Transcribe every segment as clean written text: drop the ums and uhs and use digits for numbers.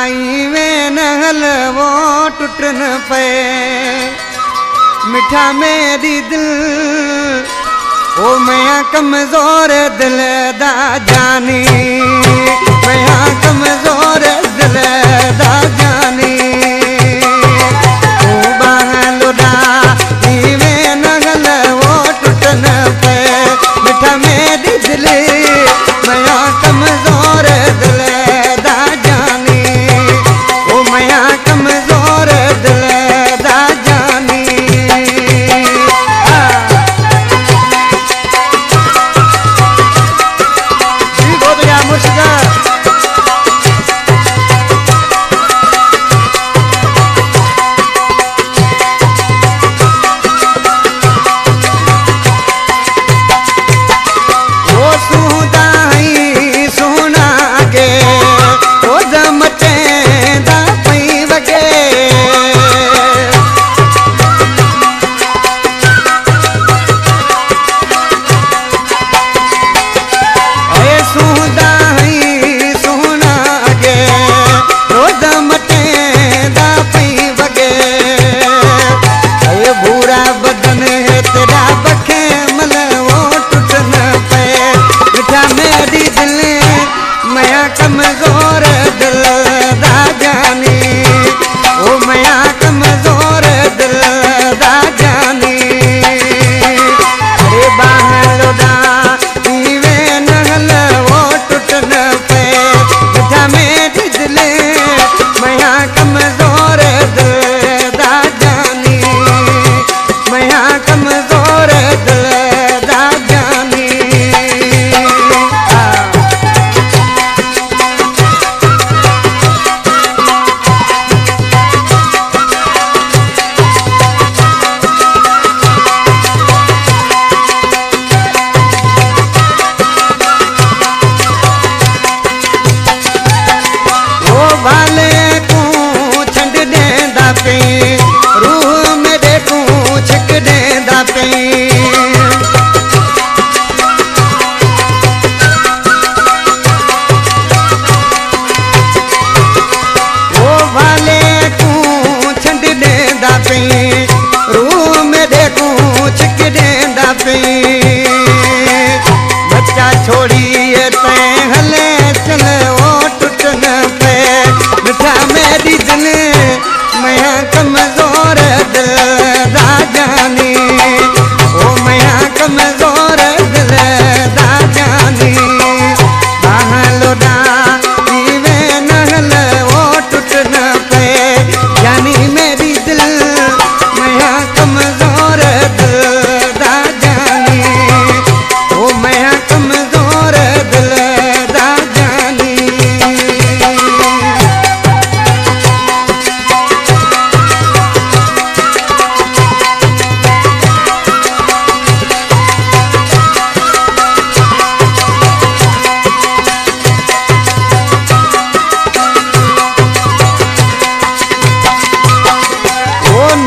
इवें नहल वो टुटन पे मिठा मेरी दिल ओ मैं कमजोर दिल दा जानी मैं कमजोर दिल दा जानी तू बहलुदा इवें नहल वो टुटन पे मिठा मेरी दिल मैं कमजोर दिल दा जानी ओ मैं कमजोर दिल दा जानी मुर्शिदा कमजोर दिल दा जानी ओ मैं कमजोर दिल दा जानी अरे बहलुदा इवें नहल वो टुटन पे मिठा मेरी दिल मैं कमजोर दिल दा जानी मैं कमजोर दिल दा जानी वाले को छंड देंदा पे रूह मेरे को छिक देंदा पे वो वाले को छंड देंदा पे रूह मेरे को छिक देंदा पे बच्चा छोड़िए ते हले चल वो टुटन पे मिठा मेरी दिल मैं कमजोर दिल दा जानी ओ मैं कमजोर दिल दा जानी बहलुदा इवें नहल वो टुटन पे जानी मेरी दिल मैं कमजोर दिल दा जानी ओ मैं कमजोर दिल दा जानी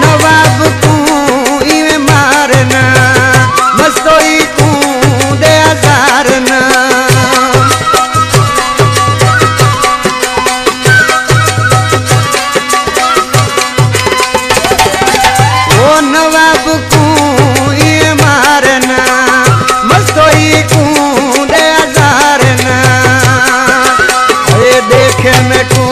नवाब को इवें मारना मस्तोई को दे आजारना ओ नवाब को इवें मारना मस्तोई को दे आजारना देखे में को